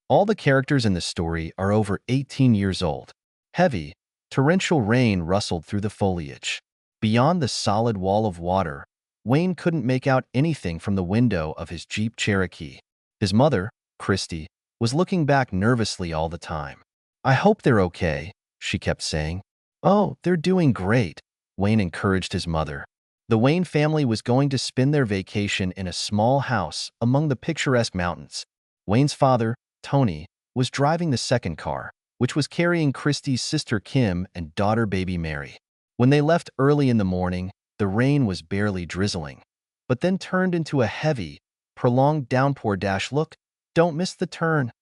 All the characters in the story are over 18 years old. Heavy, torrential rain rustled through the foliage. Beyond the solid wall of water, Wayne couldn't make out anything from the window of his Jeep Cherokee. His mother, Christy, was looking back nervously all the time. "I hope they're okay," she kept saying. "Oh, they're doing great," Wayne encouraged his mother. The Wayne family was going to spend their vacation in a small house among the picturesque mountains. Wayne's father, Tony, was driving the second car, which was carrying Christy's sister Kim and daughter baby Mary. When they left early in the morning, the rain was barely drizzling, but then turned into a heavy, prolonged downpour. "Look, don't miss the turn,"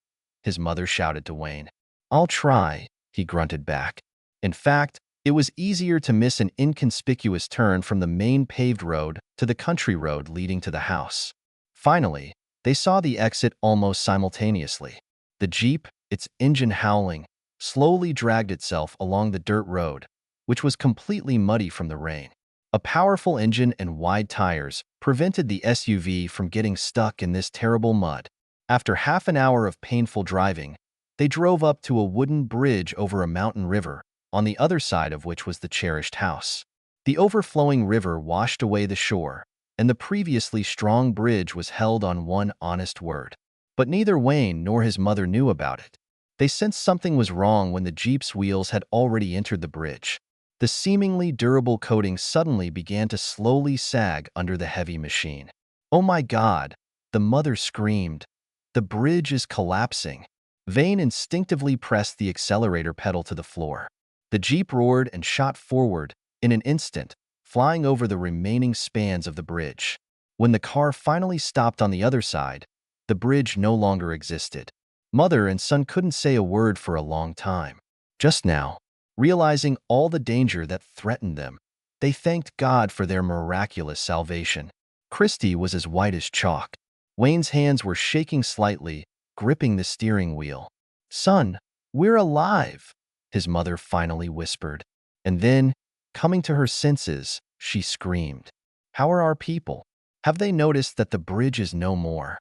his mother shouted to Wayne. "I'll try," he grunted back. In fact, it was easier to miss an inconspicuous turn from the main paved road to the country road leading to the house. Finally, they saw the exit almost simultaneously. The Jeep, its engine howling, slowly dragged itself along the dirt road, which was completely muddy from the rain. A powerful engine and wide tires prevented the SUV from getting stuck in this terrible mud. After half an hour of painful driving, they drove up to a wooden bridge over a mountain river, on the other side of which was the cherished house. The overflowing river washed away the shore, and the previously strong bridge was held on one honest word. But neither Wayne nor his mother knew about it. They sensed something was wrong when the Jeep's wheels had already entered the bridge. The seemingly durable coating suddenly began to slowly sag under the heavy machine. "Oh my God!" the mother screamed. "The bridge is collapsing." Vane instinctively pressed the accelerator pedal to the floor. The Jeep roared and shot forward in an instant, flying over the remaining spans of the bridge. When the car finally stopped on the other side, the bridge no longer existed. Mother and son couldn't say a word for a long time. Just now, realizing all the danger that threatened them, they thanked God for their miraculous salvation. Christy was as white as chalk. Wayne's hands were shaking slightly, gripping the steering wheel. "Son, we're alive," his mother finally whispered. And then, coming to her senses, she screamed, "How are our people? Have they noticed that the bridge is no more?"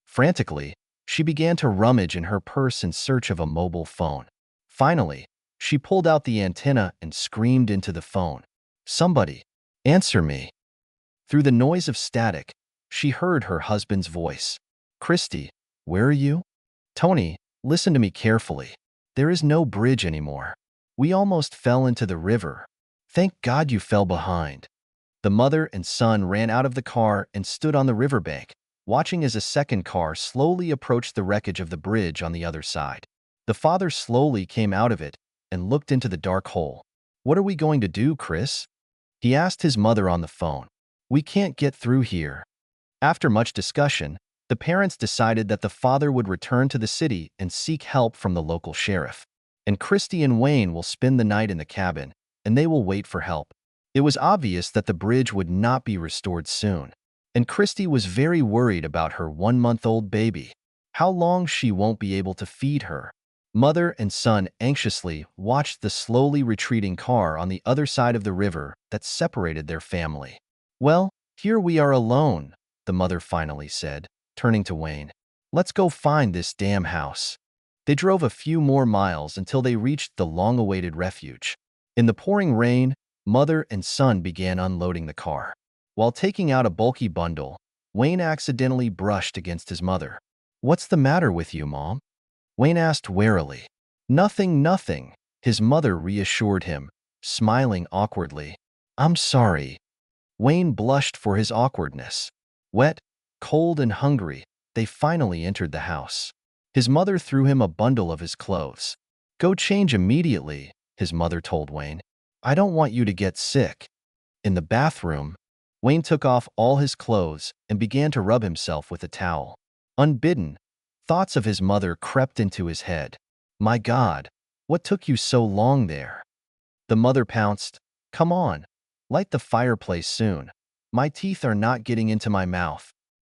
Frantically, she began to rummage in her purse in search of a mobile phone. Finally, she pulled out the antenna and screamed into the phone, "Somebody, answer me." Through the noise of static, she heard her husband's voice. "Christy, where are you?" "Tony, listen to me carefully. There is no bridge anymore. We almost fell into the river. Thank God you fell behind." The mother and son ran out of the car and stood on the riverbank, watching as a second car slowly approached the wreckage of the bridge on the other side. The father slowly came out of it and looked into the dark hole. "What are we going to do, Chris?" he asked his mother on the phone. "We can't get through here." After much discussion, the parents decided that the father would return to the city and seek help from the local sheriff. And Christy and Wayne will spend the night in the cabin, and they will wait for help. It was obvious that the bridge would not be restored soon, and Christy was very worried about her 1-month-old baby. How long she won't be able to feed her. Mother and son anxiously watched the slowly retreating car on the other side of the river that separated their family. "Well, here we are alone," the mother finally said, turning to Wayne. "Let's go find this damn house." They drove a few more miles until they reached the long-awaited refuge. In the pouring rain, mother and son began unloading the car. While taking out a bulky bundle, Wayne accidentally brushed against his mother. "What's the matter with you, Mom?" Wayne asked warily. "Nothing, nothing," his mother reassured him, smiling awkwardly. "I'm sorry." Wayne blushed for his awkwardness. Wet, cold, and hungry, they finally entered the house. His mother threw him a bundle of his clothes. "Go change immediately," his mother told Wayne. "I don't want you to get sick." In the bathroom, Wayne took off all his clothes and began to rub himself with a towel. Unbidden, thoughts of his mother crept into his head. "My God, what took you so long there?" The mother pounced. "Come on, light the fireplace soon. My teeth are not getting into my mouth."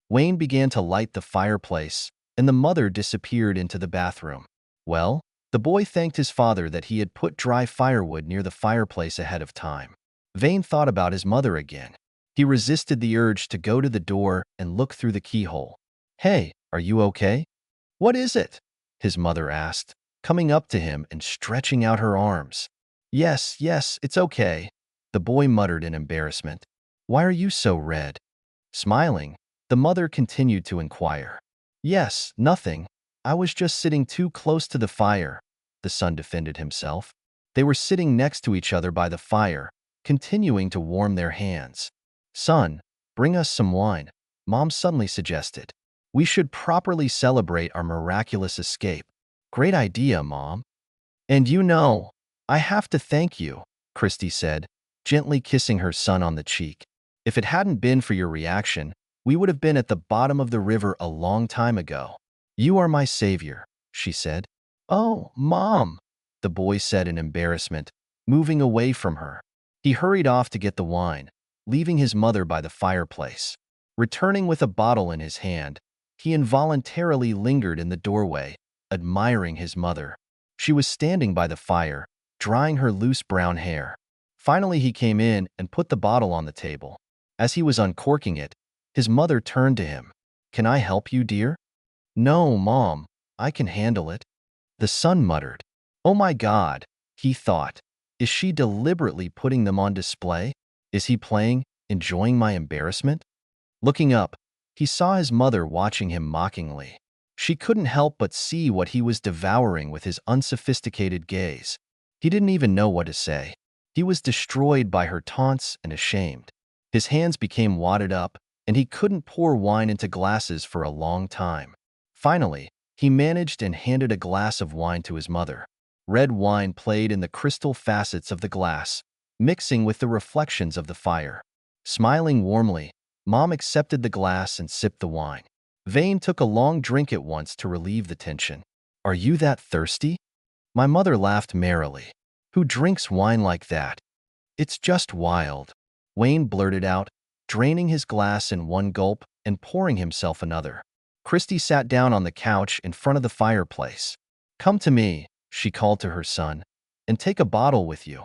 Wayne began to light the fireplace, and the mother disappeared into the bathroom. Well, the boy thanked his father that he had put dry firewood near the fireplace ahead of time. Vane thought about his mother again. He resisted the urge to go to the door and look through the keyhole. "Hey, are you okay?" "What is it?" his mother asked, coming up to him and stretching out her arms. Yes, yes, it's okay, the boy muttered in embarrassment. Why are you so red? Smiling, the mother continued to inquire. Yes, nothing. I was just sitting too close to the fire, the son defended himself. They were sitting next to each other by the fire, continuing to warm their hands. Son, bring us some wine, Mom suddenly suggested. We should properly celebrate our miraculous escape. Great idea, Mom. And I have to thank you, Christy said, gently kissing her son on the cheek. If it hadn't been for your reaction, we would have been at the bottom of the river a long time ago. You are my savior, she said. Oh, Mom, the boy said in embarrassment, moving away from her. He hurried off to get the wine, leaving his mother by the fireplace. Returning with a bottle in his hand, he involuntarily lingered in the doorway, admiring his mother. She was standing by the fire, drying her loose brown hair. Finally, he came in and put the bottle on the table. As he was uncorking it, his mother turned to him. Can I help you, dear? No, Mom, I can handle it. The son muttered. Oh my God, he thought. Is she deliberately putting them on display? Is he playing, enjoying my embarrassment? Looking up, he saw his mother watching him mockingly. She couldn't help but see what he was devouring with his unsophisticated gaze. He didn't even know what to say. He was destroyed by her taunts and ashamed. His hands became wadded up, and he couldn't pour wine into glasses for a long time. Finally, he managed and handed a glass of wine to his mother. Red wine played in the crystal facets of the glass, mixing with the reflections of the fire. Smiling warmly, Mom accepted the glass and sipped the wine. Vane took a long drink at once to relieve the tension. Are you that thirsty? My mother laughed merrily. Who drinks wine like that? It's just wild. Wayne blurted out, draining his glass in one gulp and pouring himself another. Christy sat down on the couch in front of the fireplace. Come to me, she called to her son, and take a bottle with you.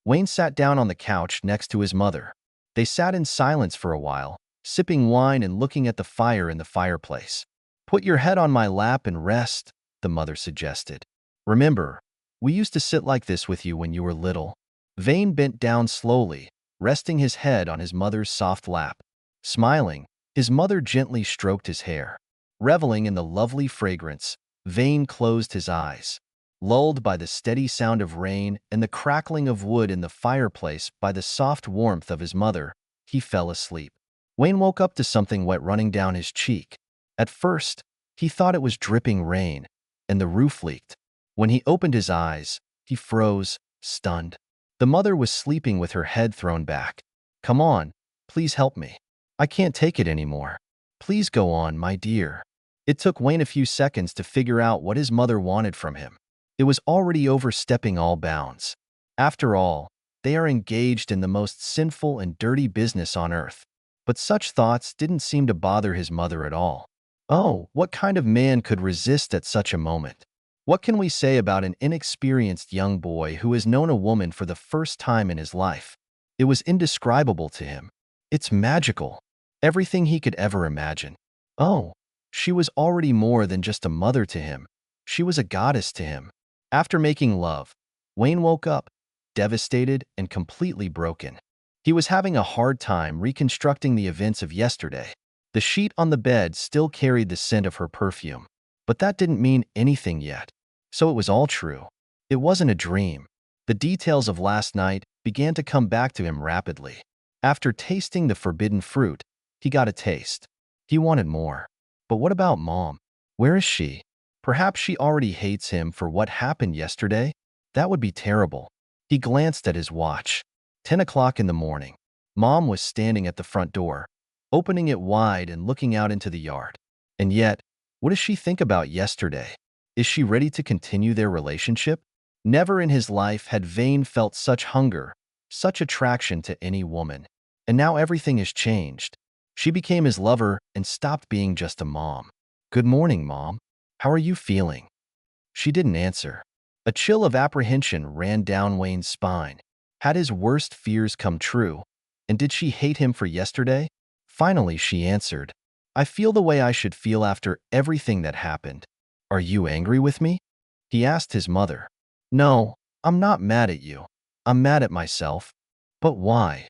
Wayne sat down on the couch next to his mother. They sat in silence for a while, sipping wine and looking at the fire in the fireplace. Put your head on my lap and rest, the mother suggested. Remember, we used to sit like this with you when you were little. Vane bent down slowly, resting his head on his mother's soft lap. Smiling, his mother gently stroked his hair. Reveling in the lovely fragrance, Vane closed his eyes. Lulled by the steady sound of rain and the crackling of wood in the fireplace by the soft warmth of his mother, he fell asleep. Wayne woke up to something wet running down his cheek. At first, he thought it was dripping rain, and the roof leaked. When he opened his eyes, he froze, stunned. The mother was sleeping with her head thrown back. Come on, please help me. I can't take it anymore. Please go on, my dear. It took Wayne a few seconds to figure out what his mother wanted from him. It was already overstepping all bounds. After all, they are engaged in the most sinful and dirty business on earth. But such thoughts didn't seem to bother his mother at all. Oh, what kind of man could resist at such a moment? What can we say about an inexperienced young boy who has known a woman for the first time in his life? It was indescribable to him. It's magical. Everything he could ever imagine. Oh, she was already more than just a mother to him. She was a goddess to him. After making love, Wayne woke up, devastated and completely broken. He was having a hard time reconstructing the events of yesterday. The sheet on the bed still carried the scent of her perfume. But that didn't mean anything yet. So it was all true. It wasn't a dream. The details of last night began to come back to him rapidly. After tasting the forbidden fruit, he got a taste. He wanted more. But what about Mom? Where is she? Perhaps she already hates him for what happened yesterday? That would be terrible. He glanced at his watch. 10 o'clock in the morning. Mom was standing at the front door, opening it wide and looking out into the yard. And yet, what does she think about yesterday? Is she ready to continue their relationship? Never in his life had Vane felt such hunger, such attraction to any woman. And now everything has changed. She became his lover and stopped being just a mom. Good morning, Mom. How are you feeling? She didn't answer. A chill of apprehension ran down Wayne's spine. Had his worst fears come true? And did she hate him for yesterday? Finally, she answered, I feel the way I should feel after everything that happened. Are you angry with me? He asked his mother. No, I'm not mad at you. I'm mad at myself. But why?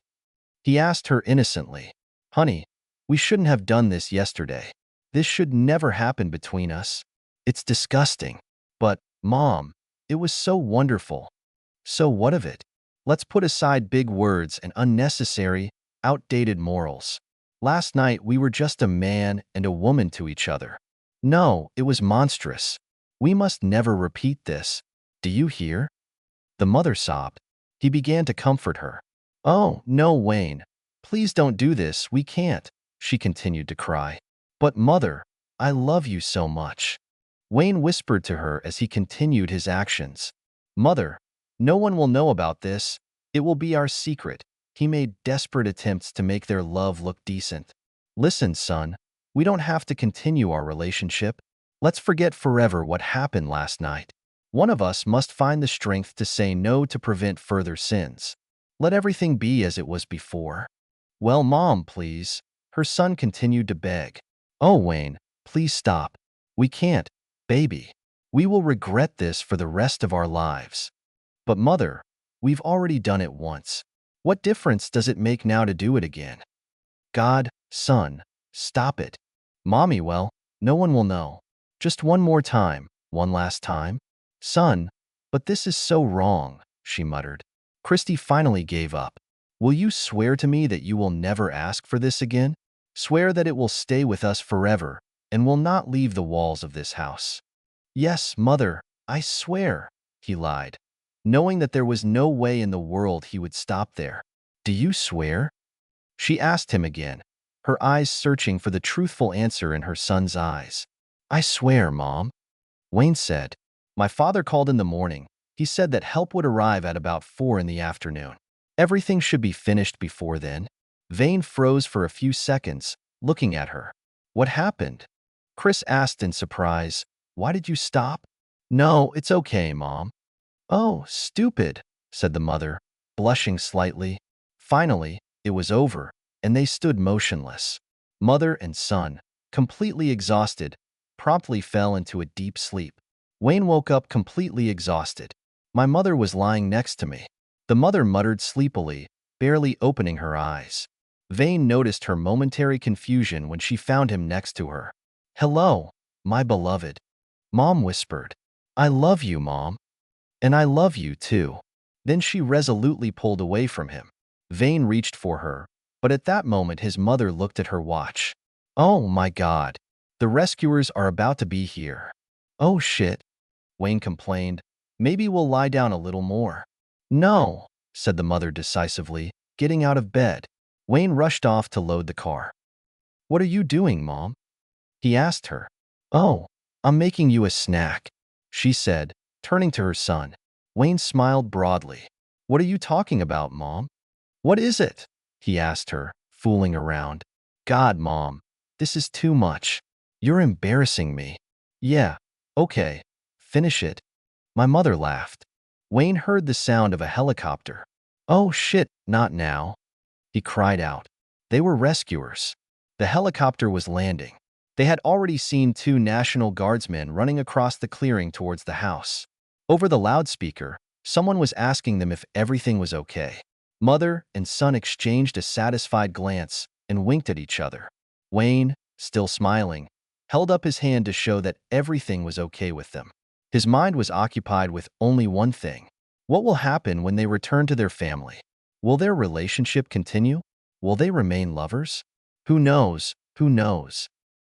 He asked her innocently. Honey, we shouldn't have done this yesterday. This should never happen between us. It's disgusting. But, Mom, it was so wonderful. So what of it? Let's put aside big words and unnecessary, outdated morals. Last night we were just a man and a woman to each other. No, it was monstrous. We must never repeat this. Do you hear? The mother sobbed. He began to comfort her. Oh, no, Wayne. Please don't do this, we can't, she continued to cry. But mother, I love you so much. Wayne whispered to her as he continued his actions. Mother, no one will know about this. It will be our secret. He made desperate attempts to make their love look decent. Listen, son, we don't have to continue our relationship. Let's forget forever what happened last night. One of us must find the strength to say no to prevent further sins. Let everything be as it was before. Well, Mom, please. Her son continued to beg. Oh, Wayne, please stop. We can't, baby. We will regret this for the rest of our lives. But Mother, we've already done it once. What difference does it make now to do it again? God, son, stop it. Mommy, well, no one will know. Just one more time, one last time. Son, but this is so wrong, she muttered. Christy finally gave up. Will you swear to me that you will never ask for this again? Swear that it will stay with us forever and will not leave the walls of this house. Yes, Mother, I swear, he lied, knowing that there was no way in the world he would stop there. Do you swear? She asked him again, her eyes searching for the truthful answer in her son's eyes. I swear, Mom. Wayne said. My father called in the morning. He said that help would arrive at about 4 in the afternoon. Everything should be finished before then. Vane froze for a few seconds, looking at her. What happened? Chris asked in surprise. Why did you stop? No, it's okay, Mom. Oh, stupid, said the mother, blushing slightly. Finally, it was over, and they stood motionless. Mother and son, completely exhausted, promptly fell into a deep sleep. Wayne woke up completely exhausted. My mother was lying next to me. The mother muttered sleepily, barely opening her eyes. Vane noticed her momentary confusion when she found him next to her. Hello, my beloved. Mom whispered. I love you, Mom. And I love you, too. Then she resolutely pulled away from him. Vane reached for her, but at that moment his mother looked at her watch. Oh my God. The rescuers are about to be here. Oh shit, Wayne complained. Maybe we'll lie down a little more. No, said the mother decisively, getting out of bed. Wayne rushed off to load the car. What are you doing, Mom? He asked her. Oh, I'm making you a snack, she said, turning to her son. Wayne smiled broadly. What are you talking about, Mom? What is it? He asked her, fooling around. God, Mom, this is too much. You're embarrassing me. Yeah, okay, finish it. My mother laughed. Wayne heard the sound of a helicopter. Oh shit, not now, he cried out. They were rescuers. The helicopter was landing. They had already seen 2 National Guardsmen running across the clearing towards the house. Over the loudspeaker, someone was asking them if everything was okay. Mother and son exchanged a satisfied glance and winked at each other. Wayne, still smiling, held up his hand to show that everything was okay with them. His mind was occupied with only one thing. What will happen when they return to their family? Will their relationship continue? Will they remain lovers? Who knows? Who knows?